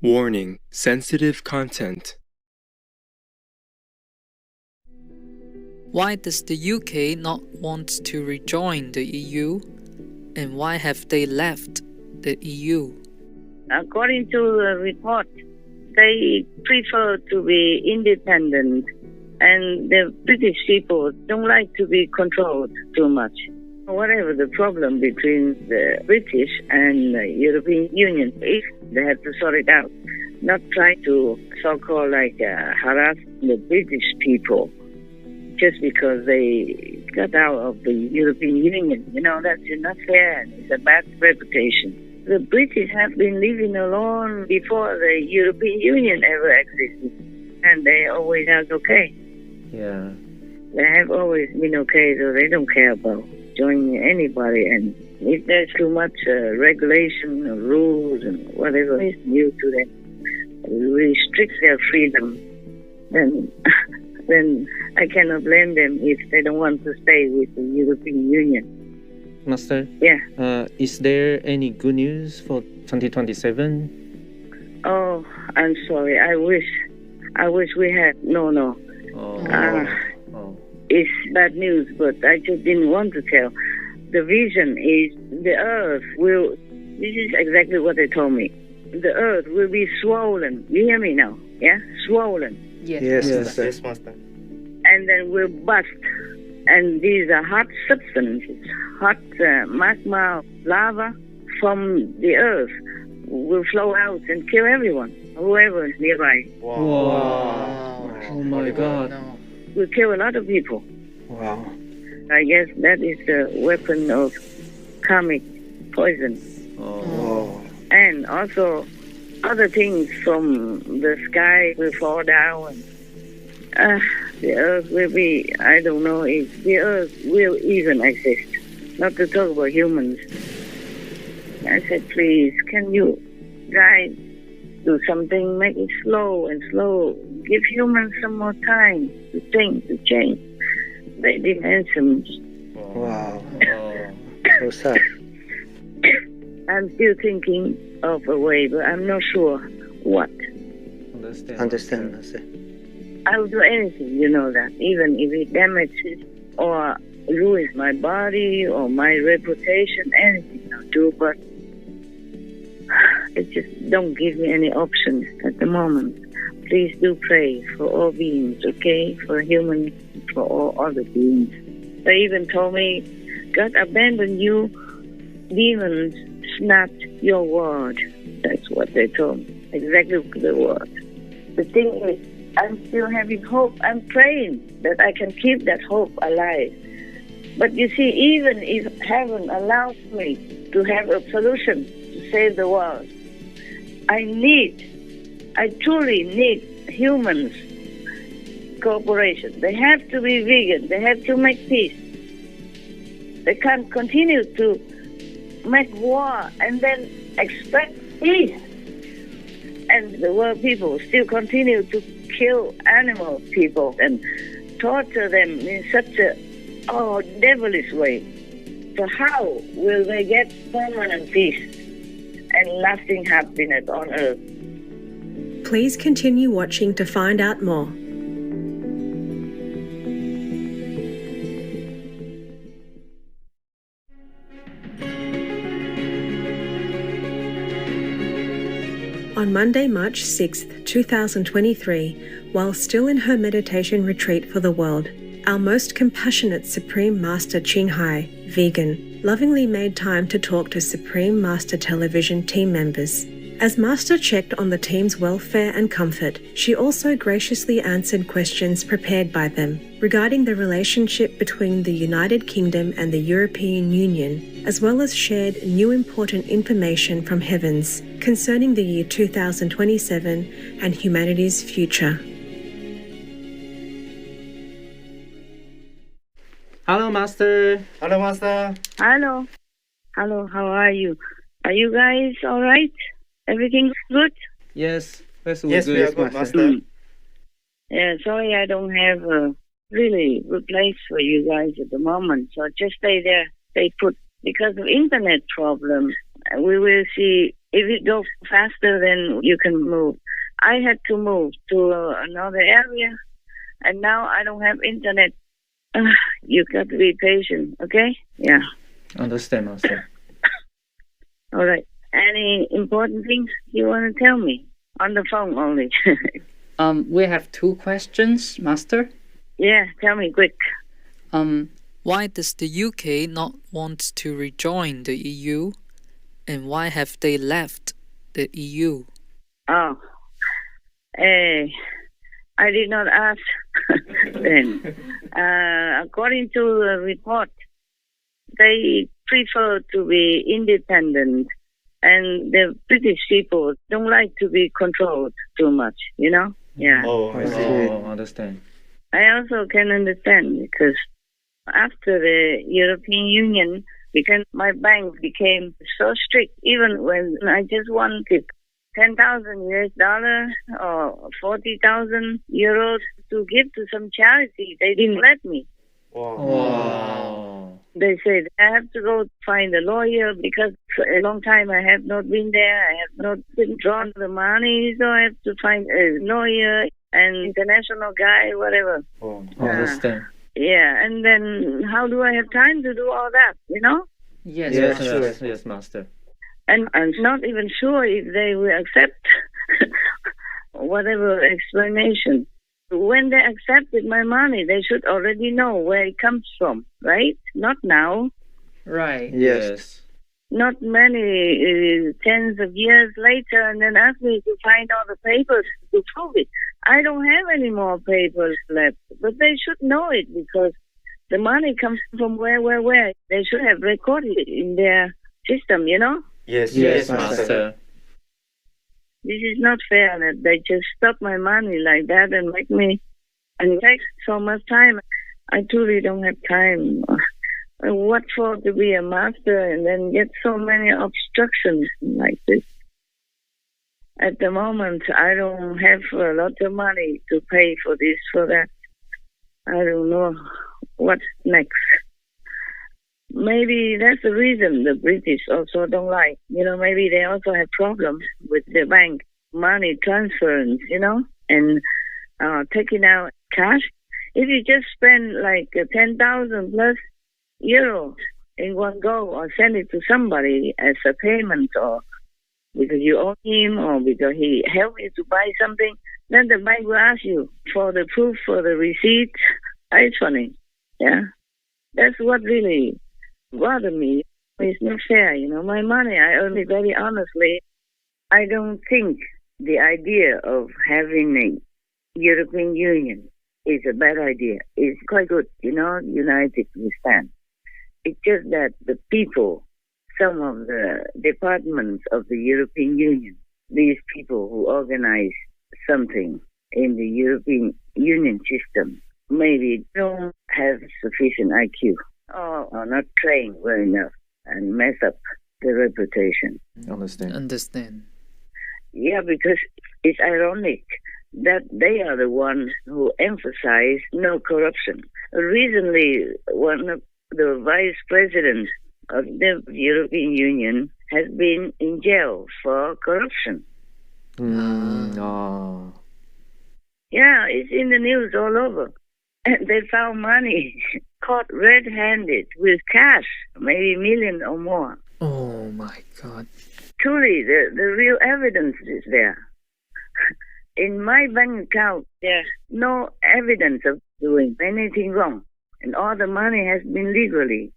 Warning: sensitive content. Why does the UK not want to rejoin the EU? And why have they left the EU? According to the report, they prefer to be independent, and the British people don't like to be controlled too much. Whatever the problem between the British and the European Union, if they have to sort it out, not try to so-called harass the British people just because they got out of the European Union. You know, that's not fair. It's a bad reputation. The British have been living alone before the European Union ever existed, and they always are okay. Yeah. They have always been okay, so they don't care about joining anybody. And if there's too much regulation or rules and whatever is new to them, restrict their freedom, then I cannot blame them if they don't want to stay with the European Union. Master? Yeah. Is there any good news for 2027? Oh, I'm sorry. I wish we had. No. It's bad news, but I just didn't want to tell. The vision is the earth will, this is exactly what they told me. The earth will be swollen. You hear me now? Yeah? Swollen. Yes, Master. And then will bust. And these are hot substances, hot magma, lava from the earth will flow out and kill everyone, whoever is nearby. Wow. Oh my God. Will kill a lot of people. Wow. I guess that is the weapon of karmic poison. Oh. And also other things from the sky will fall down. The earth will be, I don't know if the earth will even exist. Not to talk about humans. I said, please, can you guys do something, make it slow and slow. Give humans some more time to think, to change. They didn't answer me. Wow. So sad. I'm still thinking of a way, but I'm not sure what. Understand. I will do anything, you know that, even if it damages or ruins my body or my reputation, anything I'll do, but it just don't give me any options at the moment. Please do pray for all beings, okay? For humans, for all other beings. They even told me, God abandoned you, demons snapped your word. That's what they told me, exactly the word. The thing is, I'm still having hope. I'm praying that I can keep that hope alive. But you see, even if heaven allows me to have a solution to save the world, I truly need humans' cooperation. They have to be vegan. They have to make peace. They can't continue to make war and then expect peace. And the world people still continue to kill animal people and torture them in such a devilish way. So how will they get permanent peace and lasting happiness on earth? Please continue watching to find out more. On Monday, March 6th, 2023, while still in her meditation retreat for the world, our most compassionate Supreme Master Ching Hai, vegan, lovingly made time to talk to Supreme Master Television team members. As Master checked on the team's welfare and comfort, she also graciously answered questions prepared by them regarding the relationship between the United Kingdom and the European Union, as well as shared new important information from Heavens concerning the year 2027 and humanity's future. Hello, Master. Hello, Master. Hello, how are you? Are you guys all right? Everything's good? Yes, we are good, Master. Yeah, sorry I don't have a really good place for you guys at the moment, so just stay there, stay put. Because of internet problems, we will see If you go faster, then you can move. I had to move to another area, and now I don't have internet. You got to be patient, okay? Yeah. Understand, Master. All right. Any important things you want to tell me? On the phone only. We have 2 questions, Master. Yeah, tell me quick. Why does the UK not want to rejoin the EU? And why have they left the EU? Oh. I did not ask then. According to the report, they prefer to be independent, and the British people don't like to be controlled too much, you know? Yeah. Oh, I see. Oh, understand. I also can understand because after the European Union, because my bank became so strict, even when I just wanted 10,000 US dollars or 40,000 euros to give to some charity, they didn't let me. Wow. Wow. They said I have to go find a lawyer because for a long time I have not been there. I have not been drawn the money, so I have to find a lawyer, an international guy, whatever. Oh. Understand. Yeah, and then how do I have time to do all that, you know? Yes, Yes, Master. yes, yes, Master. And I'm not even sure if they will accept whatever explanation. When they accepted my money, they should already know where it comes from, right? Not now. Right. Yes. Not many tens of years later, and then ask me to find all the papers to prove it. I don't have any more papers left, but they should know it because the money comes from where. They should have recorded it in their system, you know? Yes, Yes, Master. Master. This is not fair that they just stop my money like that and make me, and it takes so much time. I truly don't have time. What for to be a master and then get so many obstructions like this? At the moment, I don't have a lot of money to pay for this, for that. I don't know what's next. Maybe that's the reason the British also don't like. You know, maybe they also have problems with the bank money transference, you know, and taking out cash. If you just spend like 10,000 plus euro in one go or send it to somebody as a payment or because you owe him or because he helped you to buy something, then the bank will ask you for the proof, for the receipt. It's funny. Yeah. That's what really bothered me. It's not fair, you know. My money, I earn it very honestly. I don't think the idea of having a European Union is a bad idea. It's quite good, you know, united we stand. It's just that the people, some of the departments of the European Union, these people who organize something in the European Union system, maybe don't have sufficient IQ or are not trained well enough and mess up the reputation. Understand. Yeah, because it's ironic that they are the ones who emphasize no corruption. Recently, one of the vice presidents of the European Union has been in jail for corruption. Oh. Yeah, it's in the news all over. And they found money caught red-handed with cash, maybe a million or more. Oh my God. Truly, the real evidence is there. In my bank account, there's no evidence of doing anything wrong. And all the money has been legally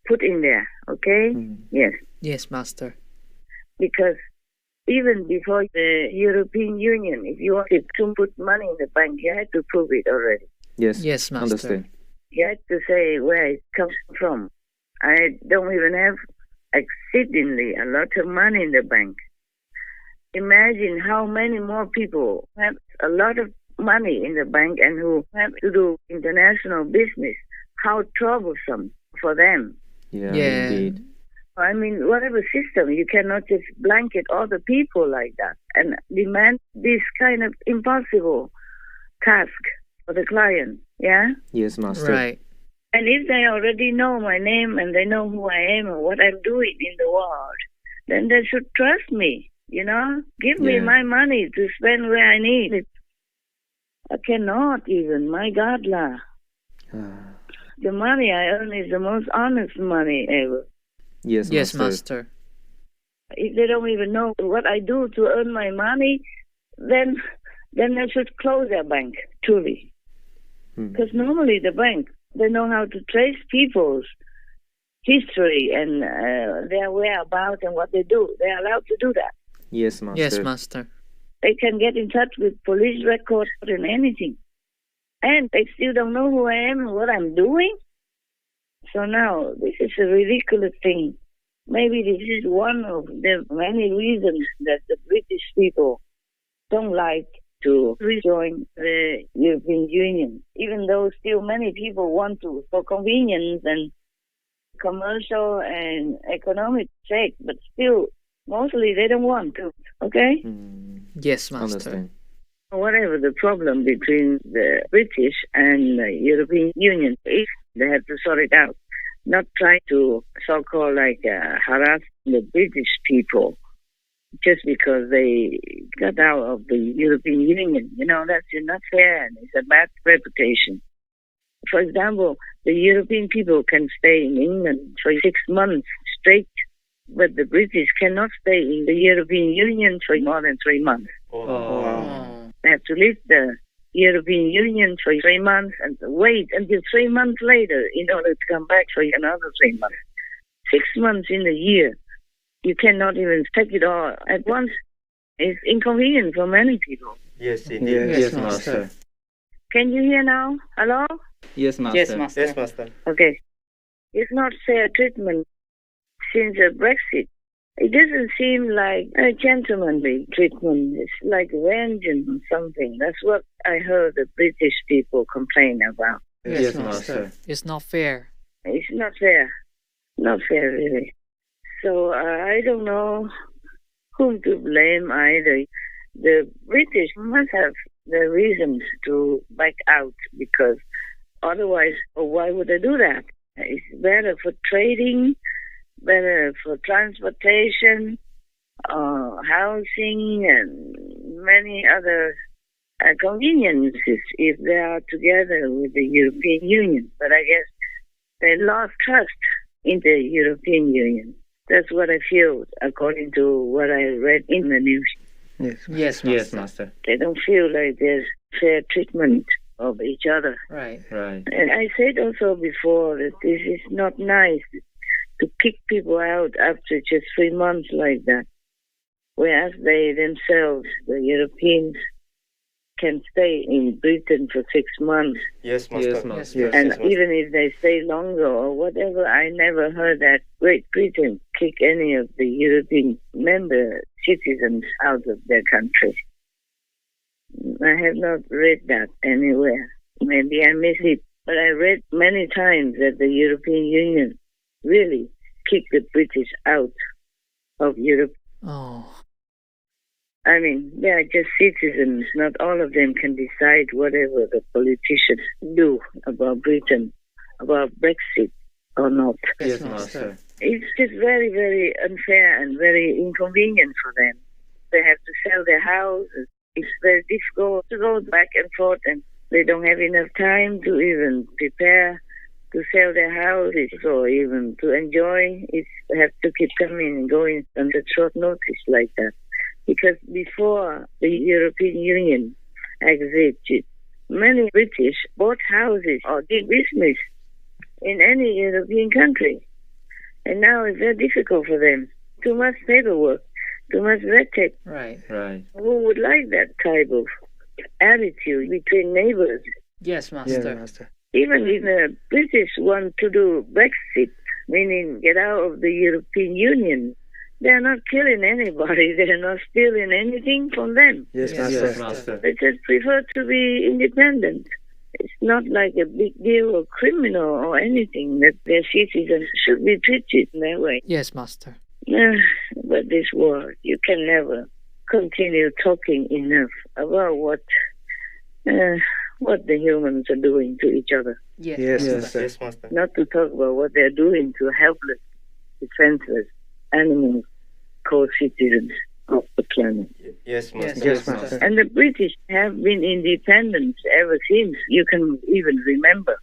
put in there, okay? Yes. Yes, Master. Because even before the European Union, if you wanted to put money in the bank, you had to prove it already. Yes, Master. Understand. You had to say where it comes from. I don't even have exceedingly a lot of money in the bank. Imagine how many more people have a lot of money in the bank and who have to do international business. How troublesome for them. Yeah. Indeed. I mean, whatever system, you cannot just blanket all the people like that and demand this kind of impossible task for the client, yeah? Yes, Master. Right. And if they already know my name and they know who I am and what I'm doing in the world, then they should trust me, Give me Yeah. my money to spend where I need it. I cannot even, my God, lah. The money I earn is the most honest money ever. Yes, Yes, master. master. If they don't even know what I do to earn my money, then they should close their bank, truly. Because normally the bank, they know how to trace people's history and their whereabouts and what they do. They're allowed to do that. Yes, master. Yes, master. They can get in touch with police records and anything. And they still don't know who I am and what I'm doing. So now, this is a ridiculous thing. Maybe this is one of the many reasons that the British people don't like to rejoin the European Union, even though still many people want to for convenience and commercial and economic sake, but still, mostly they don't want to, okay? Yes, master. Understand. Whatever the problem between the British and the European Union is, they have to sort it out. Not try to so-called harass the British people just because they got out of the European Union. That's not fair and it's a bad reputation. For example, the European people can stay in England for 6 months straight, but the British cannot stay in the European Union for more than 3 months. Oh. They have to leave the European Union for 3 months and wait until 3 months later in order to come back for another 3 months. 6 months in a year. You cannot even take it all at once. It's inconvenient for many people. Yes, indeed. Yes, master. Can you hear now? Hello? Yes, master. Yes, master. Yes, master. Okay. It's not fair treatment since Brexit. It doesn't seem like a gentlemanly treatment. It's like vengeance or something. That's what I heard the British people complain about. Yes, master. It's not fair. It's not fair. Not fair, really. So I don't know whom to blame either. The British must have the reasons to back out because otherwise, why would they do that? It's better for trading, better for transportation, housing, and many other conveniences if they are together with the European Union. But I guess they lost trust in the European Union. That's what I feel, according to what I read in the news. Yes, Yes, master. Yes, master. They don't feel like there's fair treatment of each other. Right. Right. And I said also before that this is not nice to kick people out after just 3 months like that, whereas they themselves, the Europeans, can stay in Britain for 6 months. Yes, master. Yes, master. Yes. And master. even if they stay longer or whatever, I never heard that Great Britain kick any of the European member citizens out of their country. I have not read that anywhere. Maybe I missed it, but I read many times that the European Union really kicked the British out of Europe. Oh. I mean, they are just citizens. Not all of them can decide whatever the politicians do about Britain, about Brexit or not. Yes, master. It's just very, very unfair and very inconvenient for them. They have to sell their houses. It's very difficult to go back and forth, and they don't have enough time to even prepare to sell their houses or even to enjoy. They have to keep coming and going under short notice like that. Because before the European Union exited, many British bought houses or did business in any European country. And now it's very difficult for them. Too much paperwork, too much red tape. Right. Right. Who would like that type of attitude between neighbors? Yes, Yes, master. master. Even if the British want to do Brexit, meaning get out of the European Union, they're not killing anybody. They're not stealing anything from them. Yes, Yes, master. Yes, master. They just prefer to be independent. It's not like a big deal or criminal or anything that their citizens should be treated in that way. Yes, master. But this war, you can never continue talking enough about what the humans are doing to each other. Yes, Yes, master. master. Yes, master. Not to talk about what they're doing to helpless, defenseless animals co-citizens of the planet. Yes, Master. Yes, Master. And the British have been independent ever since you can even remember.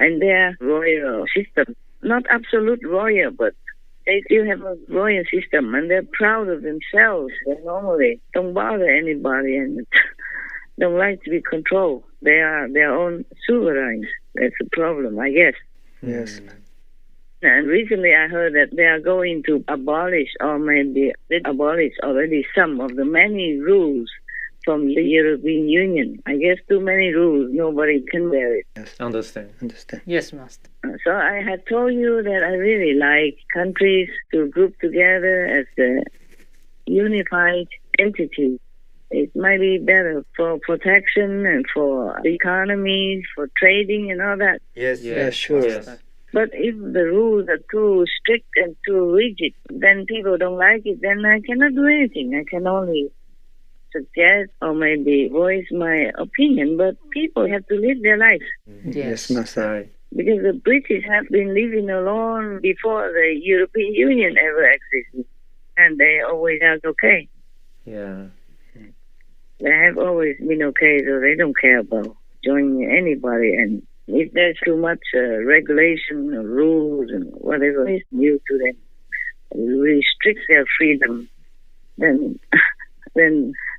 And their royal system, not absolute royal, but they still have a royal system, and they're proud of themselves. They normally don't bother anybody and don't like to be controlled. They are their own sovereigns. That's the problem, I guess. Yes. And recently I heard that they are going to abolish, or maybe they abolished already some of the many rules from the European Union. I guess too many rules, nobody can bear it. Understand. Yes, Master. So I had told you that I really like countries to group together as a unified entity. It might be better for protection and for the economy, for trading and all that. Yes, Yeah, sure. Yes. But if the rules are too strict and too rigid, then people don't like it, then I cannot do anything. I can only suggest or maybe voice my opinion, but people have to live their lives. Yes. Master. Right. Because the British have been living alone before the European Union ever existed. And they always are okay. Yeah. They have always been okay, so they don't care about joining anybody. And if there's too much regulation or rules and whatever is new to them, restrict their freedom, then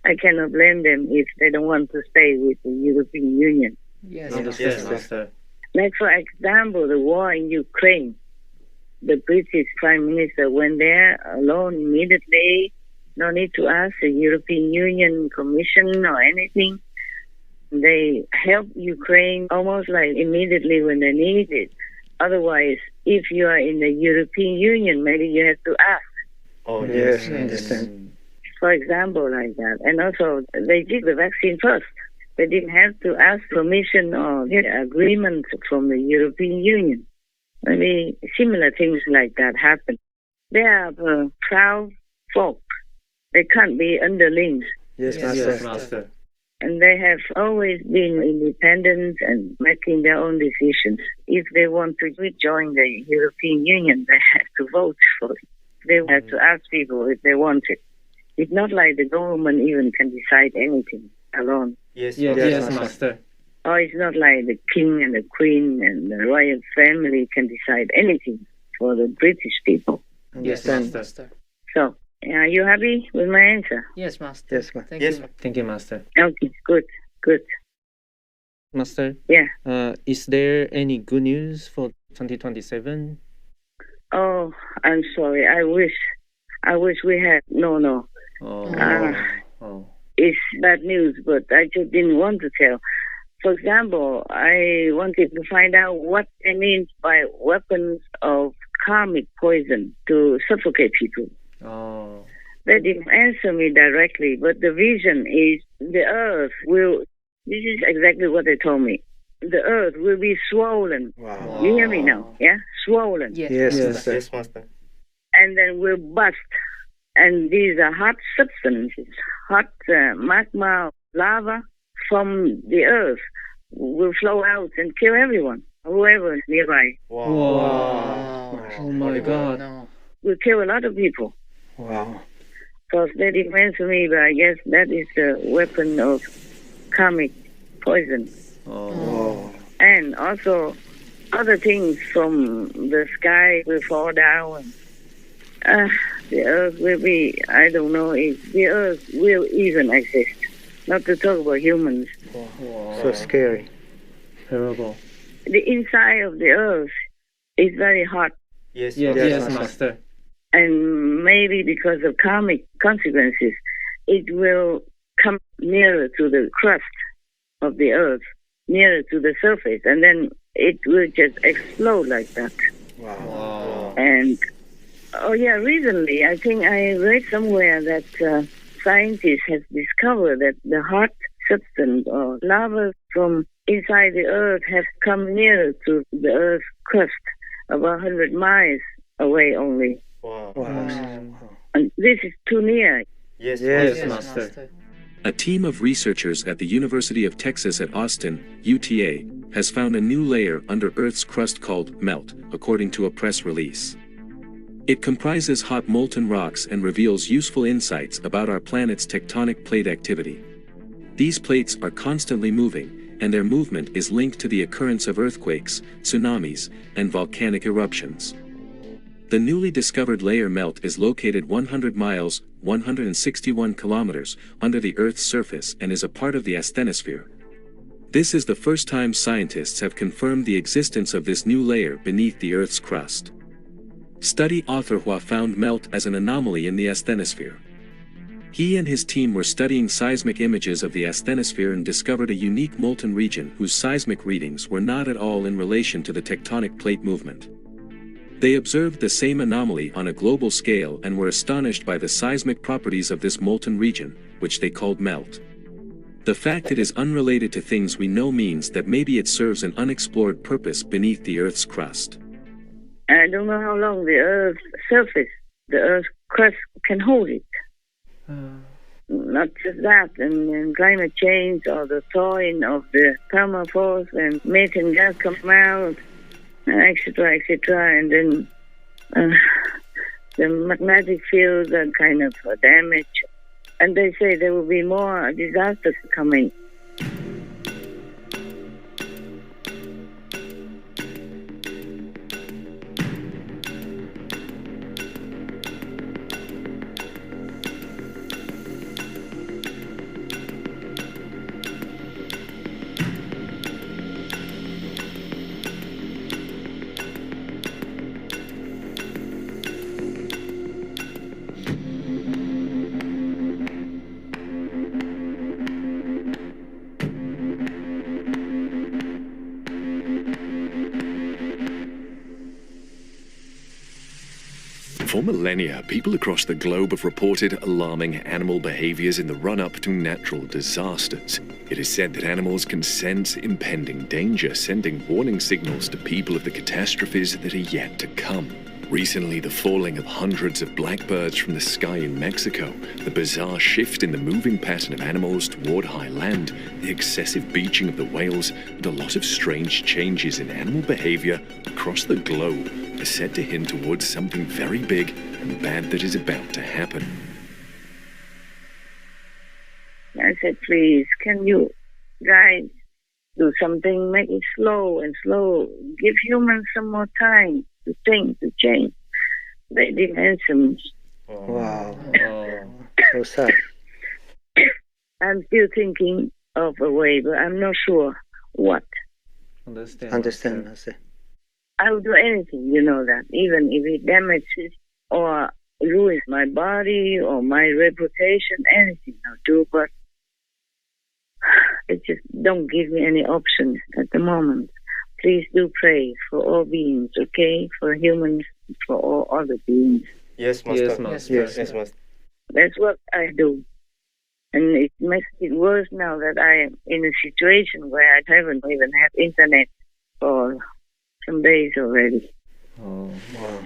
I cannot blame them if they don't want to stay with the European Union. Yes. Understand, Yes, Master. Like, for example, the war in Ukraine. The British Prime Minister went there alone immediately. No need to ask the European Union Commission or anything. They helped Ukraine almost like immediately when they need it. Otherwise, if you are in the European Union, maybe you have to ask. Oh, Yes. yes, understand. For example, like that. And also, they did the vaccine first. They didn't have to ask permission or get agreement from the European Union. Maybe similar things like that happen. They are proud folk. They can't be underlings. Yes, Yes, Master. Yes, Master. And they have always been independent and making their own decisions. If they want to join the European Union, they have to vote for it. They have to ask people if they want it. It's not like the government even can decide anything alone. Yes, Yes, Master. Or it's not like the king and the queen and the royal family can decide anything for the British people. Yes, Understand. Master. So, are you happy with my answer? Yes, Master. Yes, Thank yes, you. Thank you, Master. Okay, good. Master, Yeah. is there any good news for 2027? Oh, I'm sorry. I wish we had. No. Oh. Oh. It's bad news, but I just didn't want to tell. For example, I wanted to find out what they mean by weapons of karmic poison to suffocate people. Oh. They didn't answer me directly, but the vision is the earth will, this is exactly what they told me. The earth will be swollen. Wow. You hear me now? Yeah? Swollen. Yes. Yes, Yes. Master. Yes, Master. And then will bust. And these are hot substances, hot magma, lava from the earth will flow out and kill everyone, whoever is nearby. Wow. Wow. Oh my God. No. Will kill a lot of people. Wow. Because they didn't answer me, but I guess that is the weapon of karmic poison. Oh. Wow. And also other things from the sky will fall down. The earth will be, I don't know if the earth will even exist. Not to talk about humans. Wow. So scary. Terrible. The inside of the earth is very hot. Yes, Yes, Master. And maybe because of karmic consequences, it will come nearer to the crust of the earth, nearer to the surface, and then it will just explode like that. Wow. And, recently, I think I read somewhere that scientists have discovered that the hot substance or lava from inside the earth have come nearer to the earth's crust, about 100 miles away only. Wow. And this is too near. Yes, Yes, Yes, Master. A team of researchers at the University of Texas at Austin, UTA, has found a new layer under Earth's crust called melt, according to a press release. It comprises hot molten rocks and reveals useful insights about our planet's tectonic plate activity. These plates are constantly moving, and their movement is linked to the occurrence of earthquakes, tsunamis, and volcanic eruptions. The newly discovered layer melt is located 100 miles, 161 kilometers, under the Earth's surface and is a part of the asthenosphere. This is the first time scientists have confirmed the existence of this new layer beneath the Earth's crust. Study author Hua found melt as an anomaly in the asthenosphere. He and his team were studying seismic images of the asthenosphere and discovered a unique molten region whose seismic readings were not at all in relation to the tectonic plate movement. They observed the same anomaly on a global scale and were astonished by the seismic properties of this molten region, which they called melt. The fact it is unrelated to things we know means that maybe it serves an unexplored purpose beneath the Earth's crust. I don't know how long the Earth's surface, the Earth's crust can hold it. Not just that, and climate change or the thawing of the permafrost and methane gas come out, etc., etc., and then the magnetic fields are kind of damaged. And they say there will be more disasters coming. For millennia, people across the globe have reported alarming animal behaviors in the run-up to natural disasters. It is said that animals can sense impending danger, sending warning signals to people of the catastrophes that are yet to come. Recently, the falling of hundreds of blackbirds from the sky in Mexico, the bizarre shift in the moving pattern of animals toward high land, the excessive beaching of the whales, and a lot of strange changes in animal behavior across the globe are said to hint towards something very big and bad that is about to happen. I said, please, can you guys do something, make it slow and slow, give humans some more time to think, to change. They didn't answer me. Wow. So sad. I'm still thinking of a way, but I'm not sure what. Understand. I see. I will do anything, you know that, even if it damages or ruins my body or my reputation, anything I'll do, but it just don't give me any options at the moment. Please do pray for all beings, okay? For humans, for all other beings. Yes, Master. Yes, Master. That's what I do. And it makes it worse now that I am in a situation where I haven't even had internet for some days already. Oh, wow.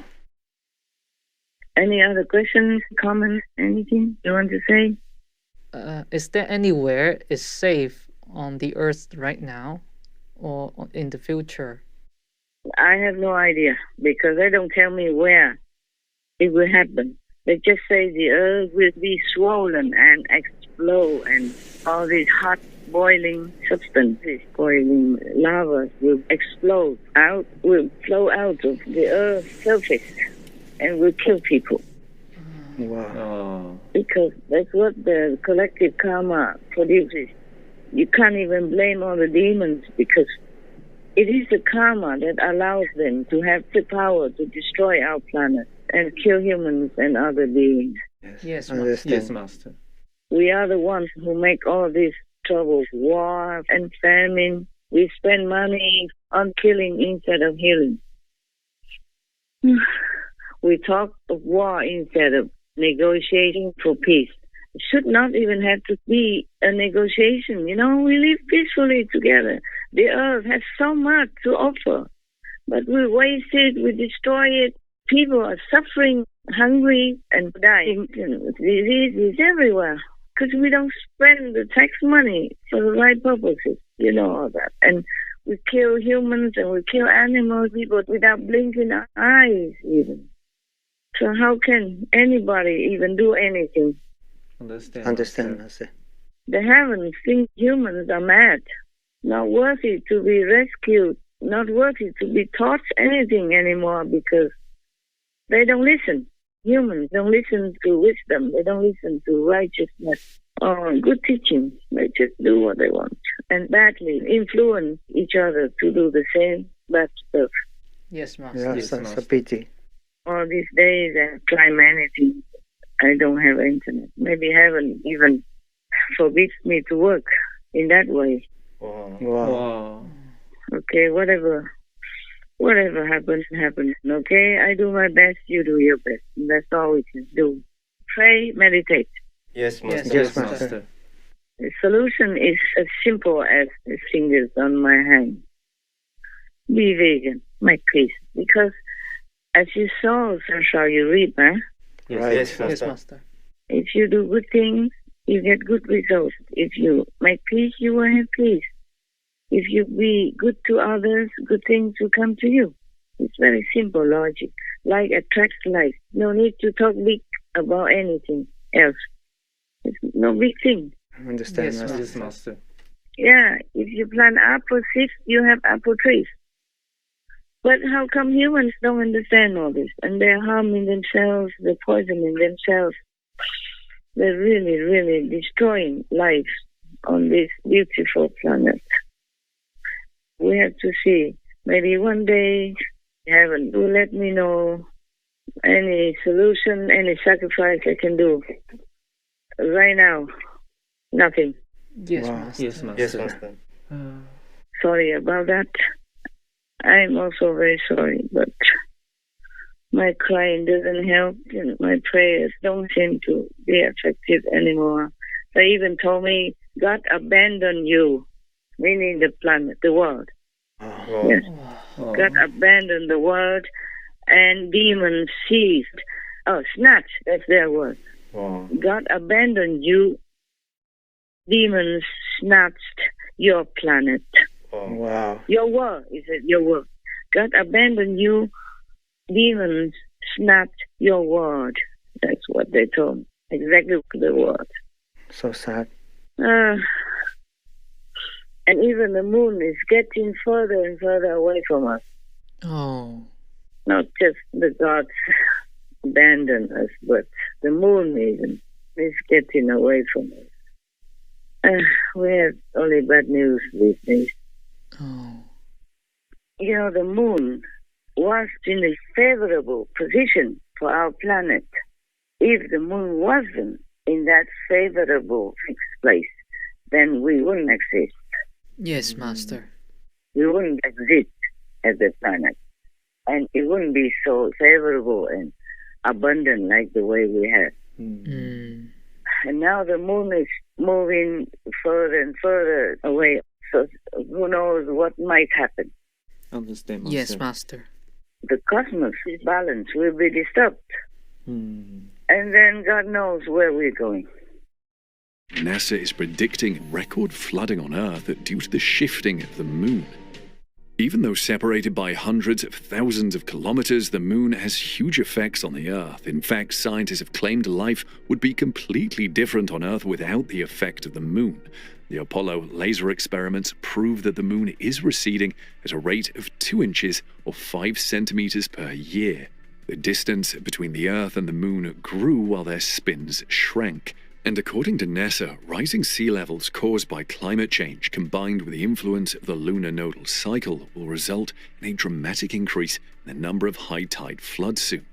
Any other questions, comments, anything you want to say? Is there anywhere is safe on the Earth right now or in the future? I have no idea because they don't tell me where it will happen. They just say the Earth will be swollen and explode and all these hot boiling substances, boiling lava will explode out, will flow out of the Earth's surface and will kill people. Wow. Because that's what the collective karma produces. You can't even blame all the demons because it is the karma that allows them to have the power to destroy our planet and kill humans and other beings. Yes, Master. We are the ones who make all this trouble, war and famine. We spend money on killing instead of healing. We talk of war instead of negotiating for peace. It should not even have to be a negotiation. You know, we live peacefully together. The earth has so much to offer, but we waste it, we destroy it. People are suffering, hungry, and dying. Disease is everywhere because we don't spend the tax money for the right purposes. You know all that. And we kill humans and we kill animals, people without blinking our eyes even. So how can anybody even do anything? Understand, Master. The heavens think humans are mad, not worthy to be rescued, not worthy to be taught anything anymore because they don't listen. Humans don't listen to wisdom. They don't listen to righteousness or good teaching. They just do what they want and badly influence each other to do the same bad stuff. Yes, Master. Yes, that's a pity. All these days I climb anything. I don't have internet. Maybe heaven even forbids me to work in that way. Wow. Okay, whatever happens, happens. Okay, I do my best, you do your best. And that's all we can do. Pray, meditate. Yes, Master. Yes, Master. The solution is as simple as the fingers on my hand. Be vegan, make peace. Because as you sow, so shall you reap, huh? Yes, Yes, Master. If you do good things, you get good results. If you make peace, you will have peace. If you be good to others, good things will come to you. It's very simple logic. Like attracts like. No need to talk big about anything else. It's no big thing. Understand, Yes, Master. Yes, Master. Yeah, if you plant apple seeds, you have apple trees. But how come humans don't understand all this? And they're harming themselves, they're poisoning themselves. They're really, really destroying life on this beautiful planet. We have to see. Maybe one day heaven will let me know any solution, any sacrifice I can do. Right now, nothing. Yes, Wow. Master. Yes, Master. Yes, Master. Sorry about that. I'm also very sorry, but my crying doesn't help and my prayers don't seem to be effective anymore. They even told me God abandoned you, meaning the planet, the world. Wow. Yes. Oh. God abandoned the world and demons seized. Oh, snatch, that's their word. Wow. God abandoned you. Demons snatched your planet. Wow. Your world, he said, your world. God abandoned you. Demons snatched your world. That's what they told me. Exactly the word. So sad. And even the moon is getting further and further away from us. Oh. Not just the gods abandon us, but the moon even is getting away from us. We have only bad news these days. Oh. You know, the moon was in a favorable position for our planet. If the moon wasn't in that favorable fixed place, then we wouldn't exist. Yes, Master. We wouldn't exist as a planet. And it wouldn't be so favorable and abundant like the way we have. Mm. And now the moon is moving further and further away. So who knows what might happen. Understand, Master. Yes, Master. The cosmos balance will be disturbed. Hmm. And then God knows where we're going. NASA is predicting record flooding on Earth due to the shifting of the moon. Even though separated by hundreds of thousands of kilometers, the moon has huge effects on the Earth. In fact, scientists have claimed life would be completely different on Earth without the effect of the moon. The Apollo laser experiments prove that the moon is receding at a rate of 2 inches or 5 centimeters per year. The distance between the Earth and the moon grew while their spins shrank. And according to NASA, rising sea levels caused by climate change combined with the influence of the lunar nodal cycle will result in a dramatic increase in the number of high tide floods soon.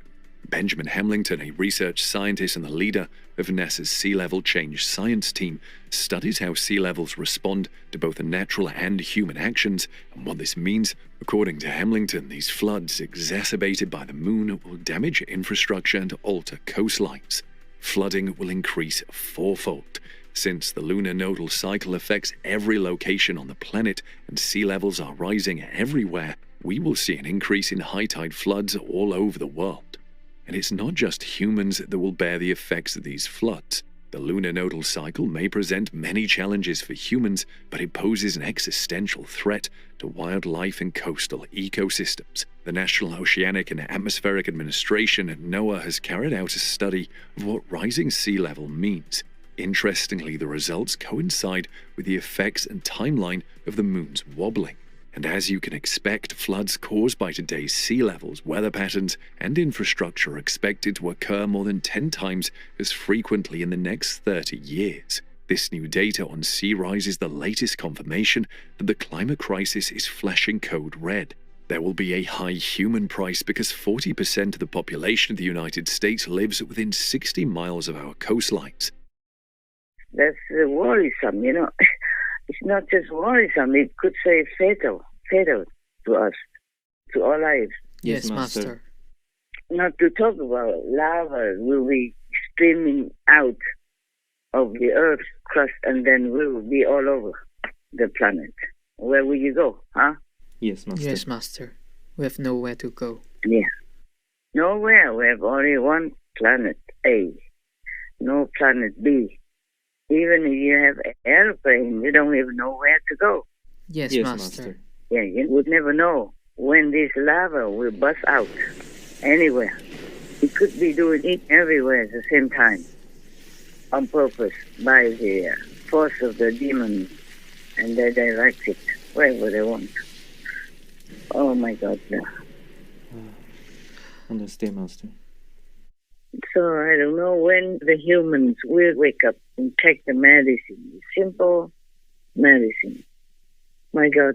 Benjamin Hamilton, a research scientist and the leader of NASA's Sea Level Change Science team, studies how sea levels respond to both the natural and human actions and what this means. According to Hamilton, these floods, exacerbated by the moon, will damage infrastructure and alter coastlines. Flooding will increase fourfold. Since the lunar nodal cycle affects every location on the planet and sea levels are rising everywhere, we will see an increase in high tide floods all over the world. And it's not just humans that will bear the effects of these floods. The lunar nodal cycle may present many challenges for humans, but it poses an existential threat to wildlife and coastal ecosystems. The National Oceanic and Atmospheric Administration at NOAA has carried out a study of what rising sea level means. Interestingly, the results coincide with the effects and timeline of the moon's wobbling. And as you can expect, floods caused by today's sea levels, weather patterns, and infrastructure are expected to occur more than 10 times as frequently in the next 30 years. This new data on sea rise is the latest confirmation that the climate crisis is flashing code red. There will be a high human price because 40% of the population of the United States lives within 60 miles of our coastlines. That's worrisome, you know. It's not just worrisome, it could say fatal to us, to our lives. Yes, Master. Not to talk about lava will be streaming out of the Earth's crust and then will be all over the planet. Where will you go, huh? Yes, Master. Yes, Master. We have nowhere to go. Yeah. Nowhere. We have only one planet A. No planet B. Even if you have an airplane, you don't even know where to go. Yes, Yes, Master. Master. Yeah, you would never know when this lava will bust out anywhere. It could be doing it everywhere at the same time, on purpose, by the force of the demon, and they direct it wherever they want. Oh my God, no. Understand, Master. So I don't know when the humans will wake up and take the medicine, simple medicine. My God,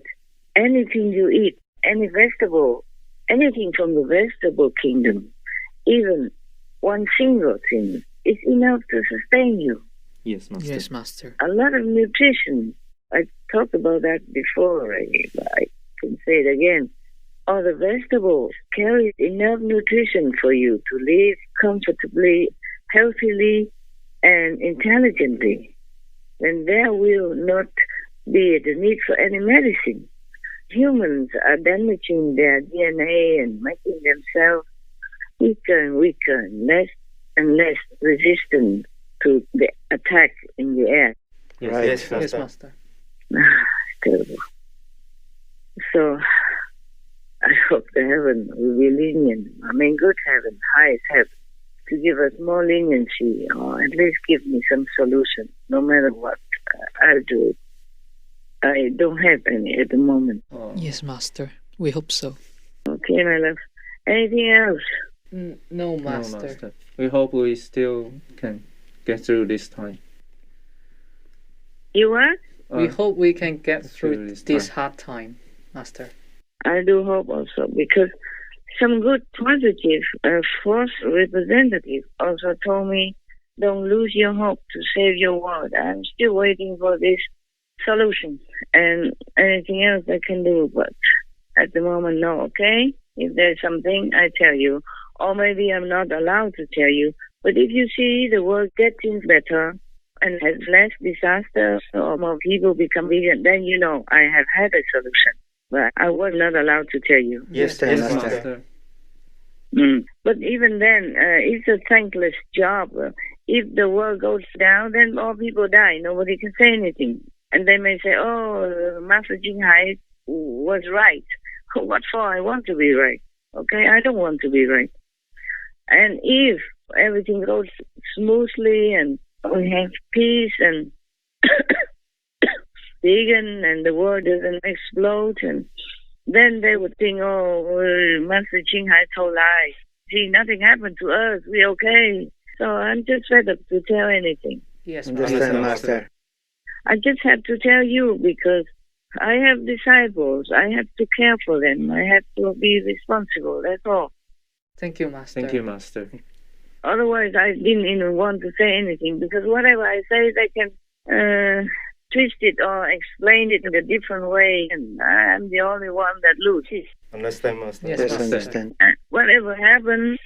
anything you eat, any vegetable, anything from the vegetable kingdom, even one single thing, is enough to sustain you. Yes, Master. Yes, Master. A lot of nutrition. I talked about that before. I can say it again. All the vegetables carry enough nutrition for you to live comfortably, healthily, and intelligently. Then there will not be the need for any medicine. Humans are damaging their DNA and making themselves weaker and weaker and less resistant to the attack in the air. Yes, Right. yes, Yes, Master. Master. It's terrible. So I hope the heaven will be lenient. I mean, good heaven, highest heaven, to give us more leniency or at least give me some solution. No matter what, I'll do it. I don't have any at the moment. Oh. Yes, Master. We hope so. Okay, my love. Anything else? No, No, Master. Master. We hope we still can get through this time. You what? We hope we can get through through this this time. hard time, Master. I do hope also, because some good positive force representative also told me, don't lose your hope to save your world. I'm still waiting for this solution and anything else I can do, but at the moment, no, okay? If there's something, I tell you. Or maybe I'm not allowed to tell you. But if you see the world getting better and has less disaster or more people become vegan, then you know I have had a solution. But I was not allowed to tell you. Yes, Yes, Master. Master. But even then, it's a thankless job. If the world goes down, then all people die. Nobody can say anything. And they may say, oh, Master Jinghai was right. What for? I want to be right. Okay? I don't want to be right. And if everything goes smoothly and we have peace and vegan and the world doesn't explode, and then they would think, oh, Master Jinghai told lies. See, nothing happened to us. We're okay. So I'm just fed up to tell anything. Yes, Understand, Master. Master. I just have to tell you because I have disciples. I have to care for them. I have to be responsible. That's all. Thank you, Master. Thank you, Master. Otherwise, I didn't even want to say anything because whatever I say, they can twist it or explain it in a different way, and I'm the only one that loses. Understand, Master. Yes, Yes, Master. understand. Whatever happens,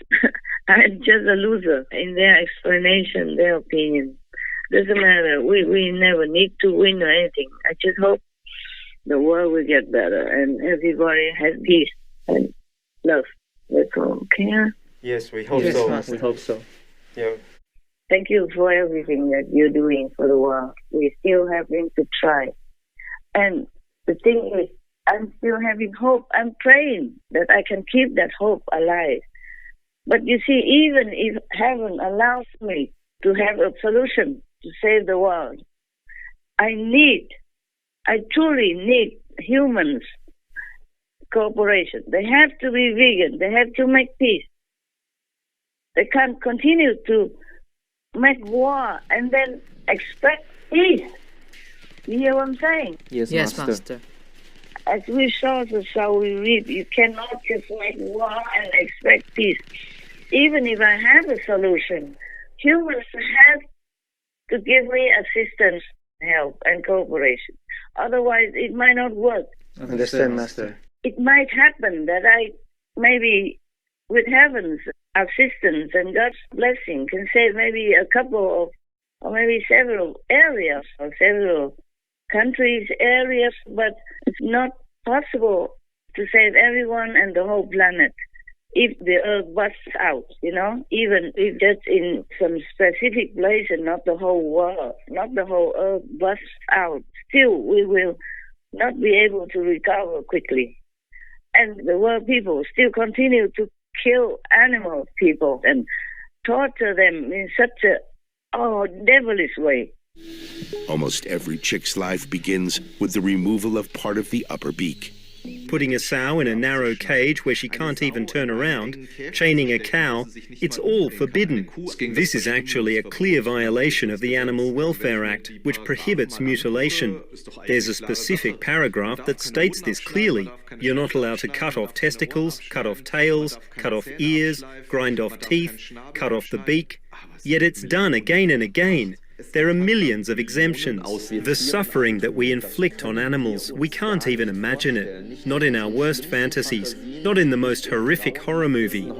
I'm just a loser in their explanation, their opinion. Doesn't matter. We never need to win or anything. I just hope the world will get better and everybody has peace and love. That's all. Okay? Yes, we hope Yes, so. Master. We hope so. Yeah. Thank you for everything that you're doing for the world. We're still having to try. And the thing is, I'm still having hope. I'm praying that I can keep that hope alive. But you see, even if heaven allows me to have a solution to save the world, I truly need humans' cooperation. They have to be vegan. They have to make peace. They can't continue to make war and then expect peace. You hear what I'm saying? Yes, Yes, Master. Master. As we saw, so shall we reap. You cannot just make war and expect peace. Even if I have a solution, humans have to give me assistance, help, and cooperation. Otherwise, it might not work. Understand, Master. It might happen that I, maybe with heaven's assistance and God's blessing, can save maybe a couple of, or maybe several areas, or several countries, areas, but it's not possible to save everyone and the whole planet if the earth busts out, even if just in some specific place and not the whole world, not the whole earth busts out, still we will not be able to recover quickly. And the world people still continue to kill animal people and torture them in such a devilish way. Almost every chick's life begins with the removal of part of the upper beak. Putting a sow in a narrow cage where she can't even turn around, chaining a cow, it's all forbidden. This is actually a clear violation of the Animal Welfare Act, which prohibits mutilation. There's a specific paragraph that states this clearly. You're not allowed to cut off testicles, cut off tails, cut off ears, grind off teeth, cut off the beak. Yet it's done again and again. There are millions of exemptions. The suffering that we inflict on animals, we can't even imagine it. Not in our worst fantasies, not in the most horrific horror movie.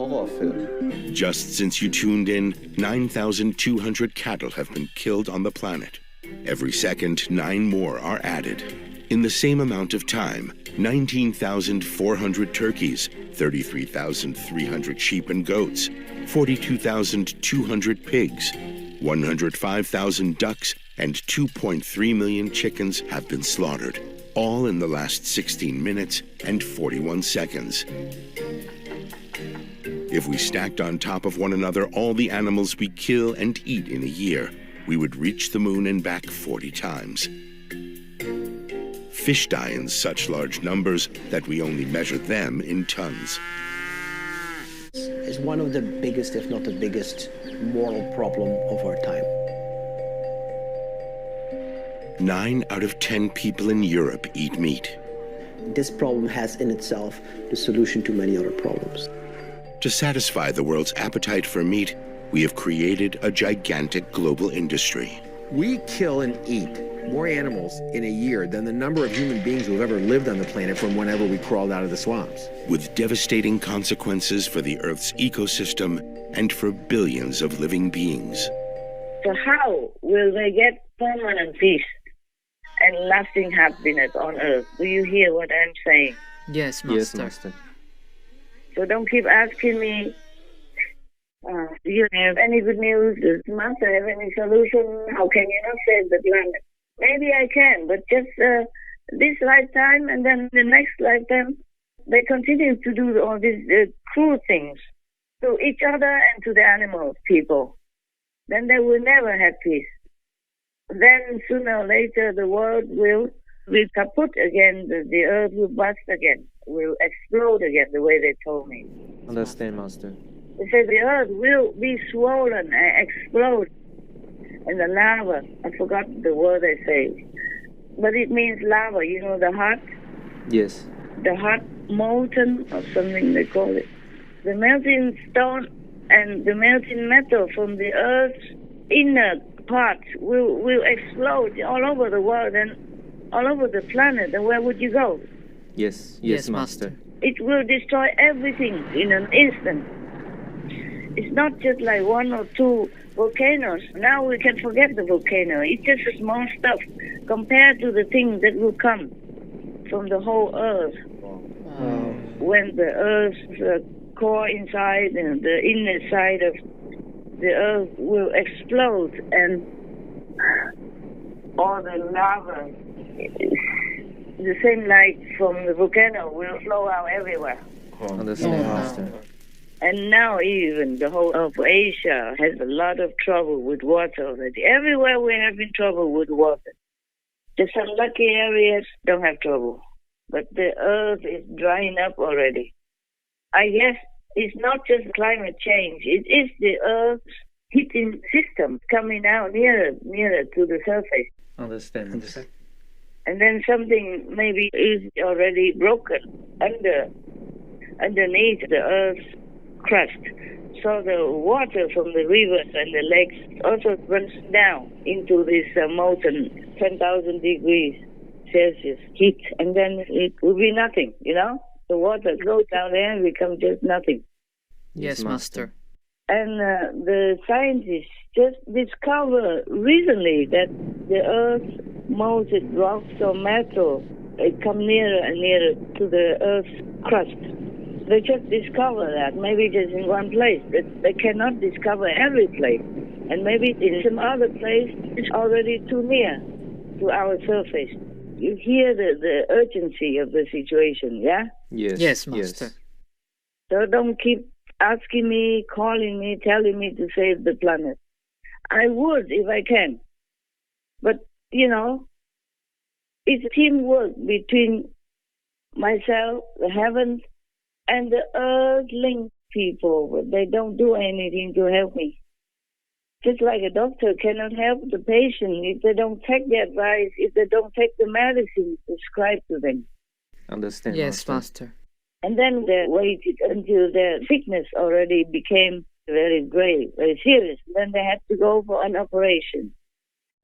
Just since you tuned in, 9,200 cattle have been killed on the planet. Every second, 9 more are added. In the same amount of time, 19,400 turkeys, 33,300 sheep and goats, 42,200 pigs, 105,000 ducks, and 2.3 million chickens have been slaughtered, all in the last 16 minutes and 41 seconds. If we stacked on top of one another all the animals we kill and eat in a year, we would reach the moon and back 40 times. Fish die in such large numbers that we only measure them in tons. It's one of the biggest, if not the biggest, moral problem of our time. 9 out of 10 people in Europe eat meat. This problem has in itself the solution to many other problems. To satisfy the world's appetite for meat, we have created a gigantic global industry. We kill and eat more animals in a year than the number of human beings who have ever lived on the planet from whenever we crawled out of the swamps. With devastating consequences for the Earth's ecosystem and for billions of living beings. So how will they get permanent peace and lasting happiness on Earth? Do you hear what I'm saying? Yes, Master. Yes, Master. So don't keep asking me, do you have any good news? Does Master have any solution? How can you not save the planet? Maybe I can, but just this lifetime and then the next lifetime, they continue to do all these cruel things to each other and to the animal people. Then they will never have peace. Then sooner or later the world will be kaput again, the earth will burst again, will explode again, the way they told me. Understand, Master. They say the earth will be swollen and explode. And the lava, I forgot the word they say, but it means lava, the hot? Yes. The hot molten or something they call it. The melting stone and the melting metal from the earth's inner parts will explode all over the world and all over the planet. And where would you go? Yes, Yes, Master. It will destroy everything in an instant. It's not just like 1 or 2 volcanoes. Now we can forget the volcano. It's just a small stuff compared to the things that will come from the whole earth. When the earth's core inside and the inner side of the earth will explode and all the lava, the same like from the volcano, will flow out everywhere. Understand, Master. And now even the whole of Asia has a lot of trouble with water already. Everywhere we're having trouble with water. Just some lucky areas don't have trouble. But the earth is drying up already. I guess it's not just climate change. It is the earth's heating system coming out nearer to the surface. Understand. And then something maybe is already broken underneath the earth's crust. So the water from the rivers and the lakes also runs down into this molten 10,000 degrees Celsius heat, and then it will be nothing, The water goes down there and becomes just nothing. Yes, Master. And the scientists just discovered recently that the Earth's molten rocks or metal, it come nearer and nearer to the Earth's crust. They just discovered that, maybe just in one place. They cannot discover every place. And maybe in some other place, it's already too near to our surface. You hear the urgency of the situation, yeah? Yes, Master. So don't keep asking me, calling me, telling me to save the planet. I would if I can. But, it's teamwork between myself, the heavens, and the earthling people. But they don't do anything to help me. Just like a doctor cannot help the patient if they don't take the advice, if they don't take the medicine prescribed to them. Understand. Yes, Master. And then they waited until their sickness already became very grave, very serious. Then they had to go for an operation.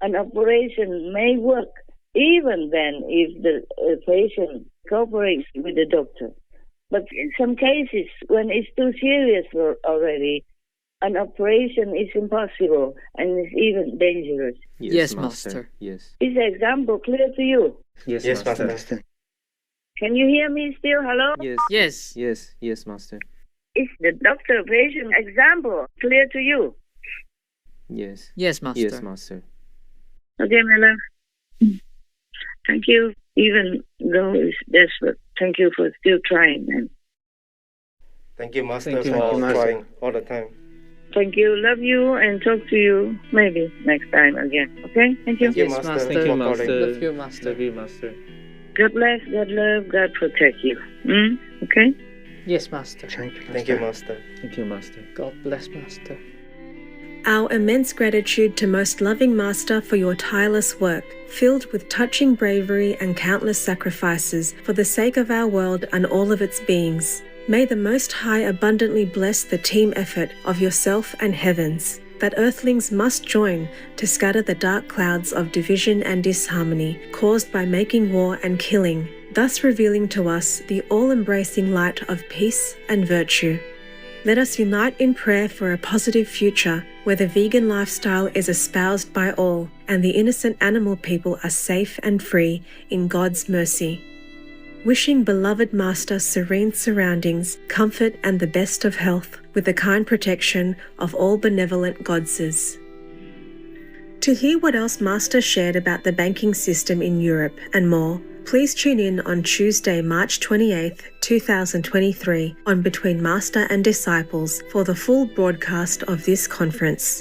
An operation may work even then if the patient cooperates with the doctor. But in some cases, when it's too serious already, an operation is impossible and it's even dangerous. Yes, Master. Yes. Is the example clear to you? Yes, Master. Can you hear me still? Hello? Yes. Yes, Master. Is the doctor-patient example clear to you? Yes. Yes, Master. Yes, Master. Okay, my love. Thank you, even though it's desperate. Thank you for still trying, man. Thank you, Master, Thank you, for Master. trying all the time. Thank you. Love you and talk to you maybe next time again. Okay? Thank you. Thank you, Yes, Master. Master. Thank you, for Master. calling. Love you, Master. Love you, Master. God bless, God love, God protect you. Okay? Yes, Master. Thank you, Master. Thank you, Master. God bless, Master. Our immense gratitude to Most Loving Master for your tireless work, filled with touching bravery and countless sacrifices for the sake of our world and all of its beings. May the Most High abundantly bless the team effort of yourself and heavens, that earthlings must join to scatter the dark clouds of division and disharmony caused by making war and killing, thus revealing to us the all-embracing light of peace and virtue. Let us unite in prayer for a positive future where the vegan lifestyle is espoused by all and the innocent animal people are safe and free in God's mercy. Wishing beloved Master serene surroundings, comfort and the best of health with the kind protection of all benevolent godses. To hear what else Master shared about the banking system in Europe and more, please tune in on Tuesday, March 28th, 2023 on Between Master and Disciples for the full broadcast of this conference.